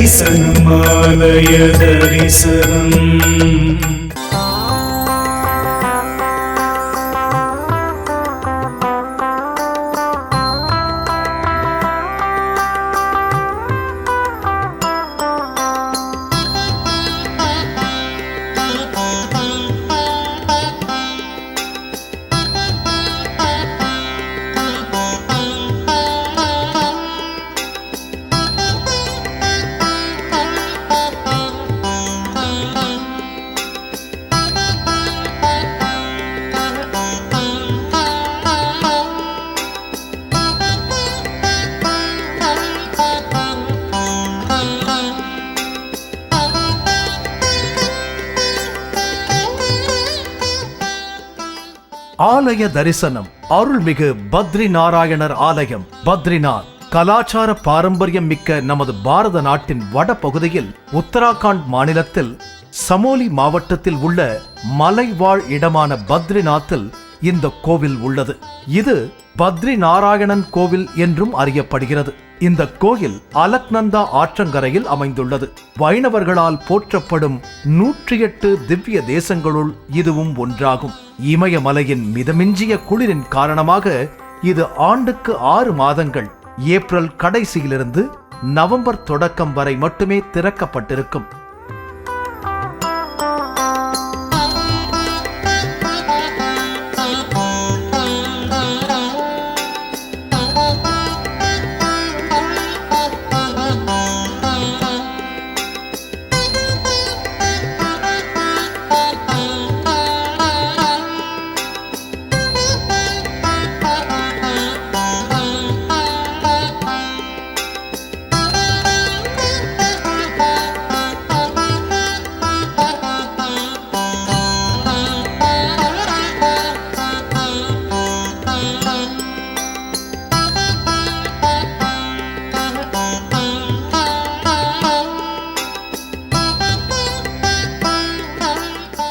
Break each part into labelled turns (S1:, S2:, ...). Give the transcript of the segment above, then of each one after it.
S1: தரிசனமாலய தரிசனம்.
S2: ஆலய தரிசனம். அருள்மிகு பத்ரி நாராயணர் ஆலயம் பத்ரிநாத் கலாச்சார பாரம்பரியம் மிக்க நமது பாரத நாட்டின் வட பகுதியில் உத்தராகண்ட் மாநிலத்தில் சமோலி மாவட்டத்தில் உள்ள மலைவாழ் இடமான பத்ரிநாத்தில் இந்த கோவில் உள்ளது. இது பத்ரி நாராயணன் கோவில் என்றும் அறியப்படுகிறது. இந்த கோயில் அலக்நந்தா ஆற்றங்கரையில் அமைந்துள்ளது. வைணவர்களால் போற்றப்படும் 108 திவ்ய தேசங்களுள் இதுவும் ஒன்றாகும். இமயமலையின் மிதமிஞ்சிய குளிரின் காரணமாக இது ஆண்டுக்கு 6 மாதங்கள் ஏப்ரல் கடைசியிலிருந்து நவம்பர் தொடக்கம் வரை மட்டுமே திறக்கப்பட்டிருக்கும்.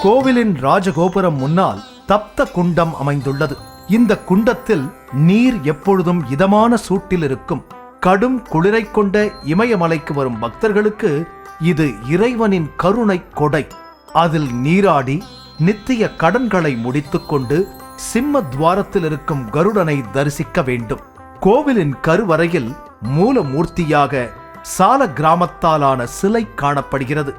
S2: கோவிலின் ராஜகோபுரம் முன்னால் தப்த குண்டம் அமைந்துள்ளது. இந்த குண்டத்தில் நீர் எப்பொழுதும் இதமான சூட்டில் இருக்கும். கடும் குளிரை கொண்ட இமயமலைக்கு வரும் பக்தர்களுக்கு இது இறைவனின் கருணை கொடை. அதில் நீராடி நித்திய கடன்களை முடித்துக்கொண்டு சிம்ம துவாரத்தில் இருக்கும் கருடனை தரிசிக்க வேண்டும். கோவிலின் கருவறையில் மூலமூர்த்தியாக சால கிராமத்தாலான சிலை காணப்படுகிறது.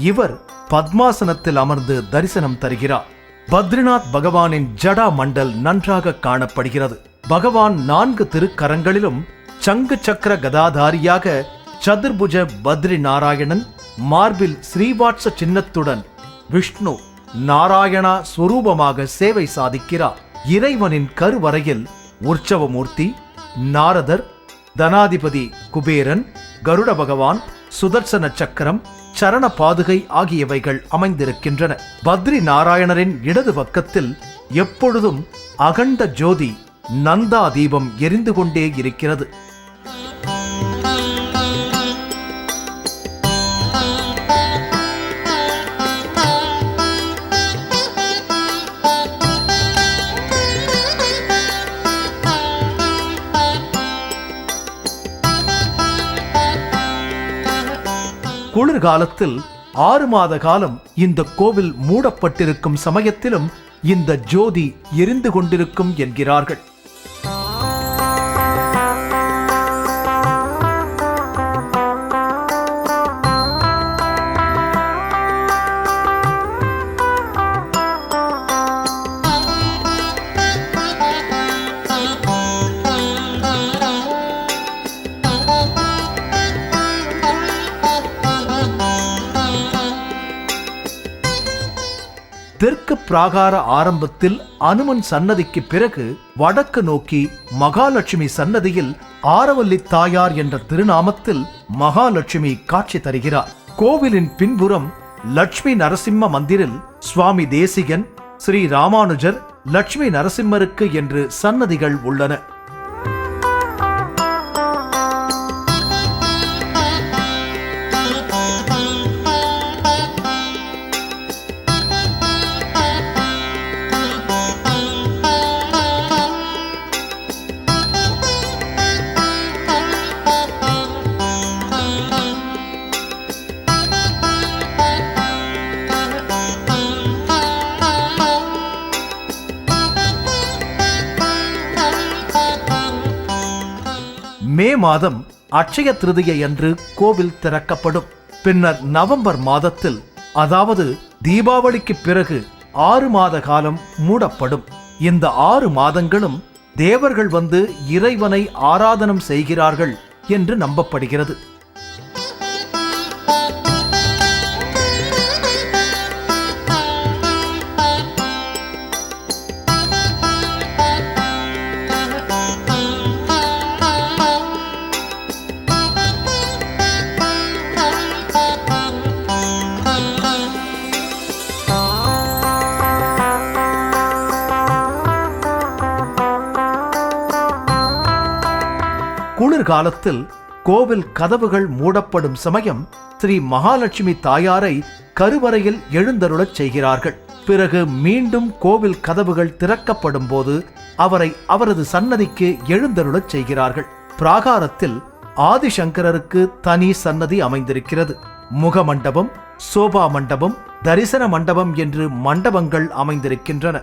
S2: இவர் பத்மாசனத்தில் அமர்ந்து தரிசனம் தருகிறார். பத்ரிநாத் பகவானின் ஜடா மண்டல் நன்றாக காணப்படுகிறது. பகவான் 4 திருக்கரங்களிலும் சங்கு சக்கர கதாதாரியாக சதுர்புஜ பத்ரி நாராயணன், மார்பில் ஸ்ரீவாட்ச சின்னத்துடன் விஷ்ணு நாராயணா ஸ்வரூபமாக சேவை சாதிக்கிறார். இறைவனின் கருவறையில் உற்சவமூர்த்தி, நாரதர், தனாதிபதி குபேரன், கருட பகவான், சுதர்சன சக்கரம், சரண பாதுகை ஆகியவைகள் அமைந்திருக்கின்றன. பத்ரி நாராயணரின் இடது பக்கத்தில் எப்பொழுதும் அகண்ட ஜோதி நந்தா தீபம் எரிந்து கொண்டே இருக்கிறது. குளிர்காலத்தில் 6 மாத காலம் இந்த கோவில் மூடப்பட்டிருக்கும் சமயத்திலும் இந்த ஜோதி எரிந்து கொண்டிருக்கும் என்கிறார்கள். தெற்கு பிராகார ஆரம்பத்தில் அனுமன் சன்னதிக்கு பிறகு வடக்கு நோக்கி மகாலட்சுமி சன்னதியில் ஆரவல்லி தாயார் என்ற திருநாமத்தில் மகாலட்சுமி காட்சி தருகிறார். கோவிலின் பின்புறம் லட்சுமி நரசிம்ம மந்திரில் சுவாமி தேசிகன், ஸ்ரீ ராமானுஜர், லட்சுமி நரசிம்மருக்கு என்று சன்னதிகள் உள்ளன. மாதம் அட்சய திருதியை அன்று கோவில் திறக்கப்படும். பின்னர் நவம்பர் மாதத்தில், அதாவது தீபாவளிக்கு பிறகு 6 மாத காலம் மூடப்படும். இந்த 6 மாதங்களும் தேவர்கள் வந்து இறைவனை ஆராதனம் செய்கிறார்கள் என்று நம்பப்படுகிறது. குளிர்காலத்தில் கோவில் கதவுகள் மூடப்படும் சமயம் ஸ்ரீ மகாலட்சுமி தாயாரை கருவறையில் எழுந்தருளச் செய்கிறார்கள். பிறகு மீண்டும் கோவில் கதவுகள் திறக்கப்படும் போது அவரை அவரது சன்னதிக்கு எழுந்தருளச் செய்கிறார்கள். பிராகாரத்தில் ஆதிசங்கரருக்கு தனி சன்னதி அமைந்திருக்கிறது. முகமண்டபம், சோபா மண்டபம், தரிசன மண்டபம் என்று மண்டபங்கள் அமைந்திருக்கின்றன.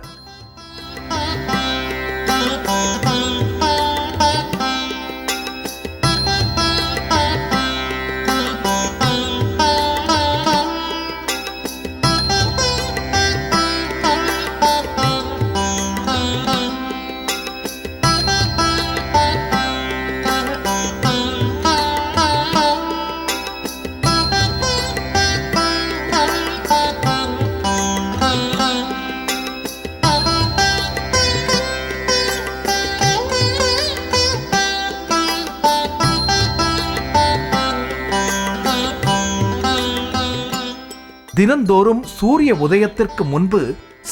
S2: தினந்தோறும் சூரிய உதயத்திற்கு முன்பு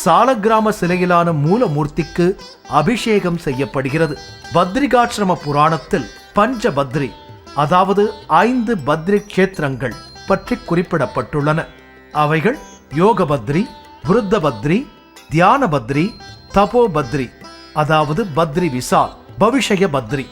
S2: சாலக்கிராம சிலையிலான மூலமூர்த்திக்கு அபிஷேகம் செய்யப்படுகிறது. பத்ரிகாசிரம புராணத்தில் பஞ்சபத்ரி, அதாவது 5 பத்ரி கஷேத்திரங்கள் பற்றி குறிப்பிடப்பட்டுள்ளன. அவைகள் யோகபத்ரி, விருத்தபத்ரி, தியானபத்ரி, தபோபத்ரி, அதாவது பத்ரி விசால், பவிஷய பத்ரி.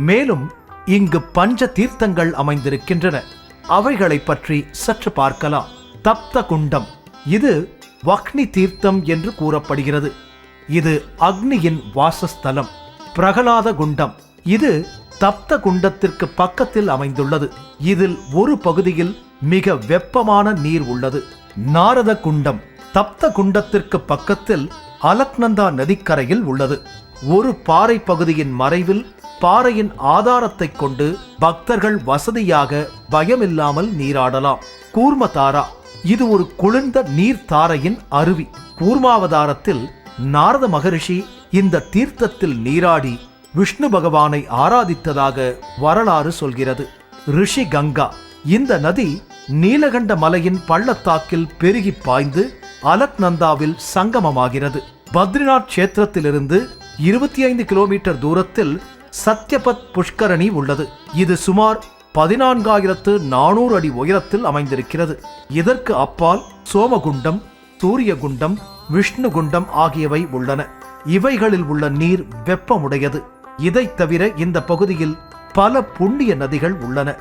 S2: மேலும் இங்கு பஞ்ச தீர்த்தங்கள் அமைந்திருக்கின்றன. அவைகளை பற்றி சற்று பார்க்கலாம். தப்த குண்டம், இது வக்னி தீர்த்தம் என்று கூறப்படுகிறது. இது அக்னியின் வாசஸ்தலம். பிரகலாத குண்டம், இது தப்த குண்டத்திற்கு பக்கத்தில் அமைந்துள்ளது. இதில் ஒரு பகுதியில் மிக வெப்பமான நீர் உள்ளது. நாரத குண்டம், தப்த குண்டத்திற்கு பக்கத்தில் அலக்நந்தா நதிக்கரையில் உள்ளது. ஒரு பாறை பகுதியின் மறைவில் பாறையின் ஆதாரத்தை கொண்டு பக்தர்கள் வசதியாக பயமில்லாமல் நீராடலாம். கூர்மதாரா, இது ஒரு குளிர்ந்த நீர்த்தாரையின் அருவி. கூர்மாவதாரத்தில் நாரத மகரிஷி இந்த தீர்த்தத்தில் நீராடி விஷ்ணு பகவானை ஆராதித்ததாக வரலாறு சொல்கிறது. ரிஷி கங்கா, இந்த நதி நீலகண்ட மலையின் பள்ளத்தாக்கில் பெருகி பாய்ந்து அலக்நந்தாவில் சங்கமமாகிறது. பத்ரிநாத் கஷேத்திரத்திலிருந்து 25 கிலோமீட்டர் தூரத்தில் சத்யபத் புஷ்கரணி உள்ளது. இது சுமார் 14,400 அடி உயரத்தில் அமைந்திருக்கிறது. இதற்கு அப்பால் சோமகுண்டம், சூரியகுண்டம், விஷ்ணு குண்டம் ஆகியவை உள்ளன. இவைகளில் உள்ள நீர் வெப்பமுடையது. இதைத் தவிர இந்த பகுதியில் பல புண்ணிய நதிகள் உள்ளன.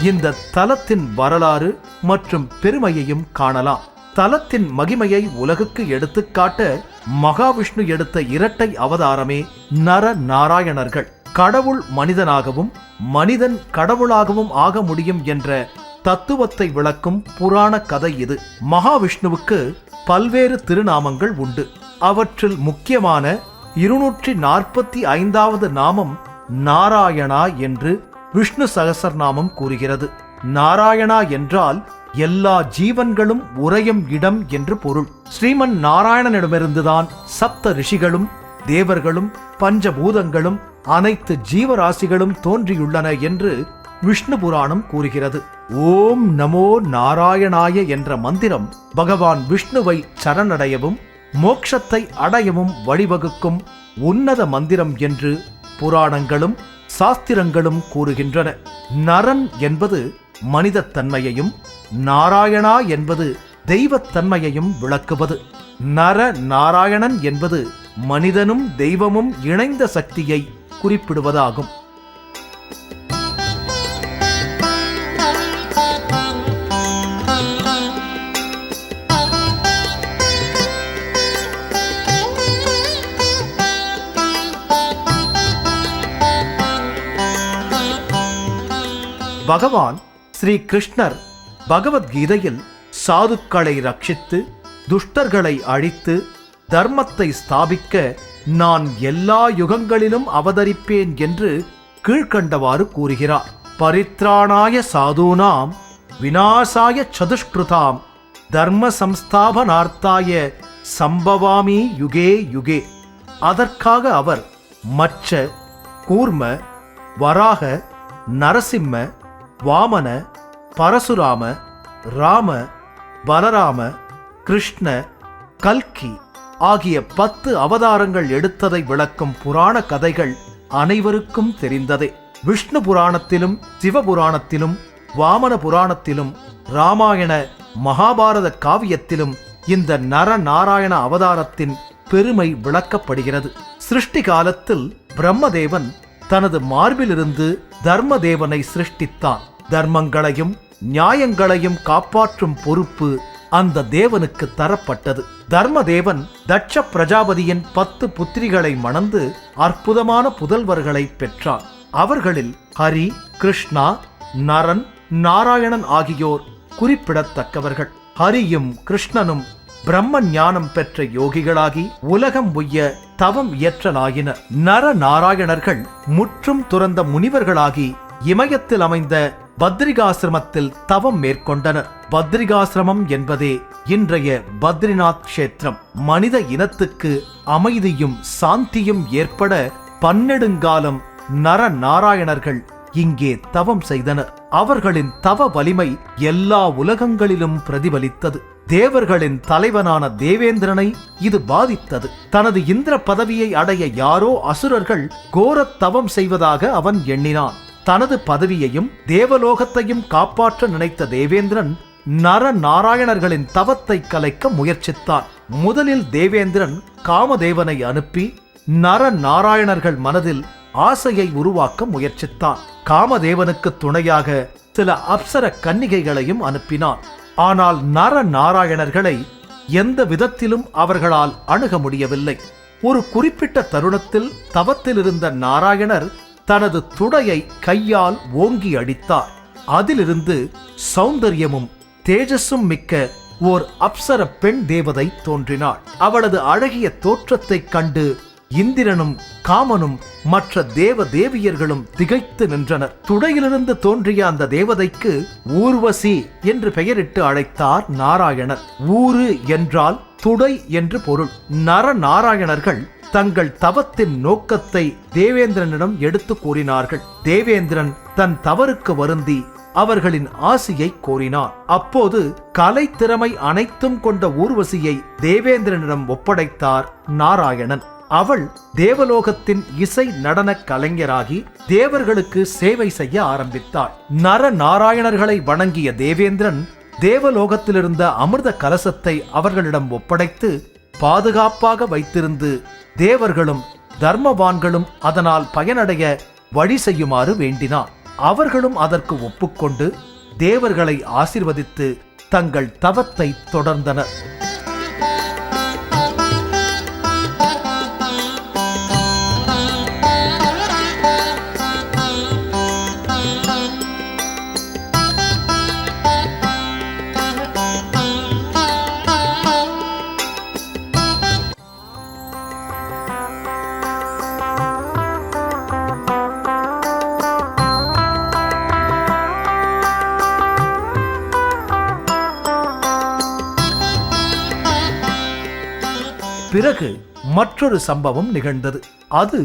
S2: இந்த தலத்தின் வரலாறு மற்றும் பெருமையையும் காணலாம். தலத்தின் மகிமையை உலகுக்கு எடுத்துக்காட்ட மகாவிஷ்ணு எடுத்த இரட்டை அவதாரமே நர நாராயணர்கள். கடவுள் மனிதனாகவும் மனிதன் கடவுளாகவும் ஆக முடியும் என்ற தத்துவத்தை விளக்கும் புராண கதை இது. மகாவிஷ்ணுவுக்கு பல்வேறு திருநாமங்கள் உண்டு. அவற்றில் முக்கியமான 245வது நாமம் நாராயணா என்று விஷ்ணு சகஸ்ரநாமம் கூறுகிறது. நாராயணா என்றால் எல்லா ஜீவன்களும் உறையும் இடம் என்று பொருள். ஸ்ரீமன் நாராயணனிடமிருந்துதான் சப்த ரிஷிகளும் தேவர்களும் பஞ்சபூதங்களும் அனைத்து ஜீவராசிகளும் தோன்றியுள்ளன என்று விஷ்ணு புராணம் கூறுகிறது. ஓம் நமோ நாராயணாய என்ற மந்திரம் பகவான் விஷ்ணுவை சரணடையவும் மோட்சத்தை அடையவும் வழிவகுக்கும் உன்னத மந்திரம் என்று புராணங்களும் சாஸ்திரங்களும் கூறுகின்றன. நரன் என்பது மனிதத்தன்மையையும் நாராயணா என்பது தெய்வத்தன்மையையும் விளக்குவது. நர நாராயணன் என்பது மனிதனும் தெய்வமும் இணைந்த சக்தியை குறிப்பிடுவதாகும். பகவான் ஸ்ரீ கிருஷ்ணர் பகவத்கீதையில் சாதுக்களை ரட்சித்து துஷ்டர்களை அழித்து தர்மத்தை ஸ்தாபிக்க நான் எல்லா யுகங்களிலும் அவதரிப்பேன் என்று கீழ்க்கண்டவாறு கூறுகிறார். பரித்ராணாய சாதூனாம் விநாசாய சதுஷ்கிருதாம் தர்ம சம்ஸ்தாபனார்த்தாய சம்பவாமி யுகே யுகே. அதற்காக அவர் மச்ச, கூர்ம, வராக, நரசிம்ம, வாமன, பரசுராம, ராம, பலராம, கிருஷ்ண, கல்கி ஆகிய 10 அவதாரங்கள் எடுத்ததை விளக்கும் புராண கதைகள் அனைவருக்கும் தெரிந்ததே. விஷ்ணு புராணத்திலும் சிவபுராணத்திலும் வாமன புராணத்திலும் ராமாயண மகாபாரத காவியத்திலும் இந்த நரநாராயண அவதாரத்தின் பெருமை விளக்கப்படுகிறது. சிருஷ்டி காலத்தில் பிரம்மதேவன் தனது மார்பிலிருந்து தர்மதேவனை சிருஷ்டித்தான். தர்மங்களையும் நியாயங்களையும் காப்பாற்றும் பொறுப்பு அந்த தேவனுக்கு தரப்பட்டது. தர்மதேவன் தட்ச பிரஜாபதியின் 10 புத்திரிகளை மணந்து அற்புதமான புதல்வர்களை பெற்றார். அவர்களில் ஹரி, கிருஷ்ணா, நரன், நாராயணன் ஆகியோர் குறிப்பிடத்தக்கவர்கள். ஹரியும் கிருஷ்ணனும் பிரம்ம ஞானம் பெற்ற யோகிகளாகி உலகம் உய்ய தவம் இயற்றலாயினர். நர நாராயணர்கள் முற்றும் துறந்த முனிவர்களாகி இமயத்தில் அமைந்த பத்ரிகாசிரமத்தில் தவம் மேற்கொண்டனர். பத்ரிகாசிரமம் என்பதே இன்றைய பத்ரிநாத் கஷேத்திரம். மனித இனத்துக்கு அமைதியும் சாந்தியும் ஏற்பட பன்னெடுங்காலம் நர நாராயணர்கள் இங்கே தவம் செய்தனர். அவர்களின் தவ வலிமை எல்லா உலகங்களிலும் பிரதிபலித்தது. தேவர்களின் தலைவனான தேவேந்திரனை இது பாதித்தது. தனது இந்திர பதவியை அடைய யாரோ அசுரர்கள் கோரத் தவம் செய்வதாக அவன் எண்ணினான். தனது பதவியையும் தேவலோகத்தையும் காப்பாற்ற நினைத்த தேவேந்திரன் நர நாராயணர்களின் தவத்தை கலைக்க முயற்சித்தான். முதலில் தேவேந்திரன் காமதேவனை அனுப்பி நர நாராயணர்கள் மனதில் ஆசையை உருவாக்க முயற்சித்தான். காமதேவனுக்கு துணையாக சில அப்சர கன்னிகைகளையும் அனுப்பினான். ஆனால் நர நாராயணர்களை எந்த விதத்திலும் அவர்களால் அணுக முடியவில்லை. ஒரு குறிப்பிட்ட தருணத்தில் தவத்தில் இருந்த நாராயணர் தனது துடையை கையால் ஓங்கி அடித்தார். அதிலிருந்து சௌந்தரியமும் தேஜஸும் மிக்க ஓர் அப்சர பெண் தேவதை தோன்றினாள். அவளது அழகிய தோற்றத்தைக் கண்டு இந்திரனும் காமனும் மற்ற தேவ தேவியர்களும் திகைத்து நின்றனர். துடையிலிருந்து தோன்றிய அந்த தேவதைக்கு ஊர்வசி என்று பெயரிட்டு அழைத்தார் நாராயணர். ஊரு என்றால் துடை என்று பொருள். நர நாராயணர்கள் தங்கள் தவத்தின் நோக்கத்தை தேவேந்திரனிடம் எடுத்து கூறினார்கள். தேவேந்திரன் தன் தவறுக்கு வருந்தி அவர்களின் ஆசியை கோரினார். அப்போது கலை திறமை அனைத்தும் கொண்ட ஊர்வசியை தேவேந்திரனிடம் ஒப்படைத்தார் நாராயணன். அவள் தேவலோகத்தின் இசை நடன கலைஞராகி தேவர்களுக்கு சேவை செய்ய ஆரம்பித்தாள். நர நாராயணர்களை வணங்கிய தேவேந்திரன் தேவலோகத்திலிருந்த அமிர்த கலசத்தை அவர்களிடம் ஒப்படைத்து பாதுகாப்பாக வைத்திருந்து தேவர்களும் தர்மவான்களும் அதனால் பயனடைய வழி செய்யுமாறு வேண்டினார். அவர்களும் அதற்கு ஒப்புக்கொண்டு தேவர்களை ஆசிர்வதித்து தங்கள் தவத்தை தொடர்ந்தனர். பிறகு மற்றொரு சம்பவம் நிகழ்ந்தது. அது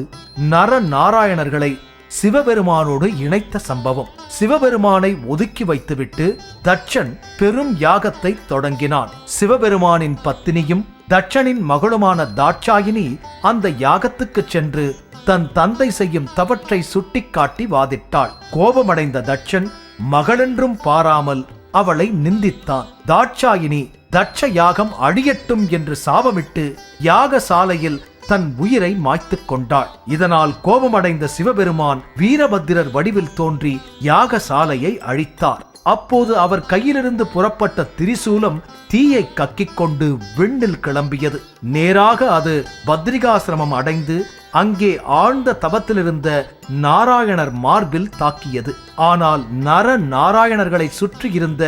S2: நரநாராயணர்களை சிவபெருமானோடு இணைத்த சம்பவம். சிவபெருமானை ஒதுக்கி வைத்துவிட்டு தட்சன் பெரும் யாகத்தை தொடங்கினான். சிவபெருமானின் பத்தினியும் தட்சனின் மகளுமான தாட்சாயினி அந்த யாகத்துக்கு சென்று தன் தந்தை செய்யும் தவற்றை சுட்டிக்காட்டி வாதிட்டாள். கோபமடைந்த தட்சன் மகளென்றும் பாராமல் அவளை நிந்தித்தான். தாட்சாயினி தட்ச யாகம் அழியட்டும் என்று சாபமிட்டு யாகசாலையில் தன் உயிரை மாய்த்துக் கொண்டாள். இதனால் கோபமடைந்த சிவபெருமான் வீரபத்திரர் வடிவில் தோன்றி யாகசாலையை அழித்தார். அப்போது அவர் கையிலிருந்து புறப்பட்ட திரிசூலம் தீயை கக்கிக் கொண்டு விண்ணில் கிளம்பியது. நேராக அது பத்ரிகாசிரமம் அடைந்து அங்கே ஆழ்ந்த தவத்திலிருந்த நாராயணர் மார்பில் தாக்கியது. ஆனால் நாராயணர்களை சுற்றியிருந்த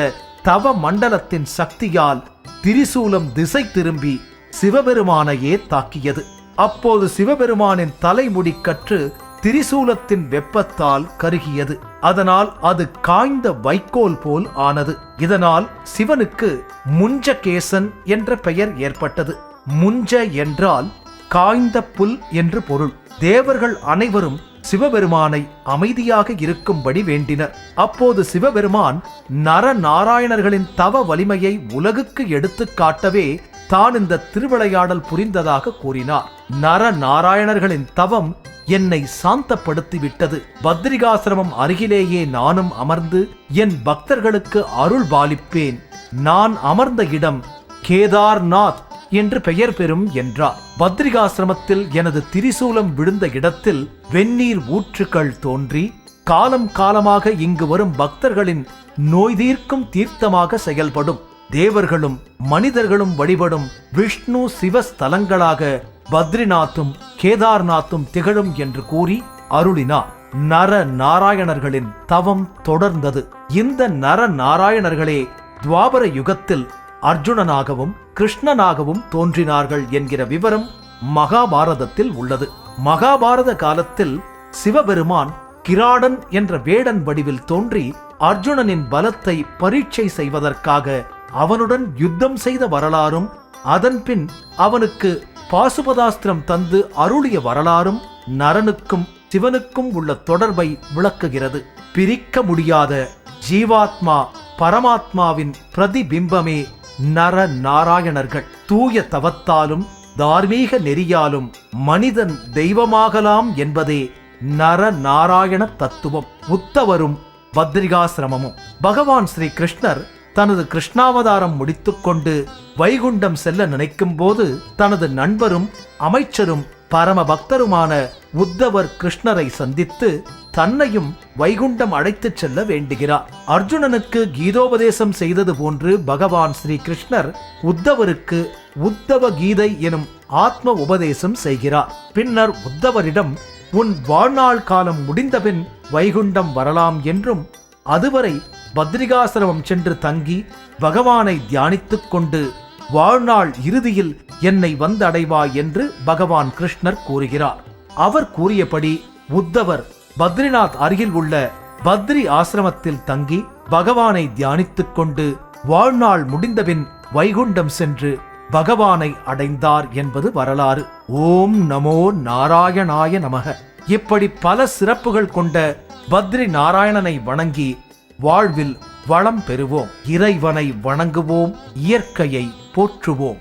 S2: தவ மண்டலத்தின் சக்தியால் திரிசூலம் திசை திரும்பி சிவபெருமானையே தாக்கியது. அப்போது சிவபெருமானின் தலைமுடி கற்று திரிசூலத்தின் வெப்பத்தால் கருகியது. அதனால் அது காய்ந்த வைக்கோல் போல் ஆனது. இதனால் சிவனுக்கு முஞ்சகேசன் என்ற பெயர் ஏற்பட்டது. முஞ்ச என்றால் காய்ந்த புல் என்று பொருள். தேவர்கள் அனைவரும் சிவபெருமானை அமைதியாக இருக்கும்படி வேண்டினர். அப்போது சிவபெருமான் நரநாராயணர்களின் தவ வலிமையை உலகுக்கு எடுத்து காட்டவே தான் இந்த திருவிளையாடல் புரிந்ததாக கூறினார். நரநாராயணர்களின் தவம் என்னை சாந்தப்படுத்திவிட்டது. பத்ரிகாசிரமம் அருகிலேயே நானும் அமர்ந்து என் பக்தர்களுக்கு அருள் பாலிப்பேன். நான் அமர்ந்த இடம் கேதார்நாத் என்று பெயர் பெறும் என்றார். பத்ரிகாசிரமத்தில் எனது திரிசூலம் விழுந்த இடத்தில் வெந்நீர் ஊற்றுக்கள் தோன்றி காலம் காலமாக இங்கு வரும் பக்தர்களின் நோய் தீர்க்கும் தீர்த்தமாக செயல்படும். தேவர்களும் மனிதர்களும் வழிபடும் விஷ்ணு சிவஸ்தலங்களாக பத்ரிநாத்தும் கேதார்நாத்தும் திகழும் என்று கூறி அருளினார். நரநாராயணர்களின் தவம் தொடர்ந்தது. இந்த நரநாராயணர்களே துவாபர யுகத்தில் அர்ஜுனனாகவும் கிருஷ்ணனாகவும் தோன்றினார்கள் என்கிற விவரம் மகாபாரதத்தில் உள்ளது. மகாபாரத காலத்தில் சிவபெருமான் கிராடன் என்ற வேடன் வடிவில் தோன்றி அர்ஜுனனின் பலத்தை பரீட்சை செய்வதற்காக அவனுடன் யுத்தம் செய்த வரலாறும் அதன்பின் அவனுக்கு பாசுபதாஸ்திரம் தந்து அருளிய வரலாறும் நரனுக்கும் சிவனுக்கும் உள்ள தொடர்பை விளக்குகிறது. பிரிக்க முடியாத ஜீவாத்மா பரமாத்மாவின் பிரதிபிம்பமே நரநாராயணர்கள். தூய தவத்தாலும் தார்மீக நெறியாலும் மனிதன் தெய்வமாகலாம் என்பதே நரநாராயண தத்துவம். உத்தவரும் பத்ரிகாசிரமமும். பகவான் ஸ்ரீ கிருஷ்ணர் தனது கிருஷ்ணாவதாரம் முடித்துக்கொண்டு வைகுண்டம் செல்ல நினைக்கும் போது தனது நண்பரும் அமைச்சரும் பரம பக்தருமான உத்தவர் கிருஷ்ணரை சந்தித்து தன்னையும் வைகுண்டம் அழைத்துச் செல்ல வேண்டுகிறார். அர்ஜுனனுக்கு கீதோபதேசம் செய்தது போன்று பகவான் ஸ்ரீ கிருஷ்ணர் உத்தவருக்கு உத்தவ கீதை எனும் ஆத்ம உபதேசம் செய்கிறார். பின்னர் உத்தவரிடம் உன் வாழ்நாள் காலம் முடிந்தபின் வைகுண்டம் வரலாம் என்றும் அதுவரை பத்ரிகாசிரமம் சென்று தங்கி பகவானை தியானித்துக் கொண்டு வாழ்நாள் இறுதியில் என்னை வந்தடைவாய் என்று பகவான் கிருஷ்ணர் கூறுகிறார். அவர் கூறியபடி உத்தவர் பத்ரிநாத் அருகில் உள்ள பத்ரி ஆசிரமத்தில் தங்கி பகவானை தியானித்துக் கொண்டு வாழ்நாள் முடிந்தபின் வைகுண்டம் சென்று பகவானை அடைந்தார் என்பது வரலாறு. ஓம் நமோ நாராயணாய நமக. இப்படி பல சிறப்புகள் கொண்ட பத்ரி நாராயணனை வணங்கி வாழ்வில் வளம் பெறுவோம். இறைவனை வணங்குவோம், இயற்கையை போற்றுவோம்.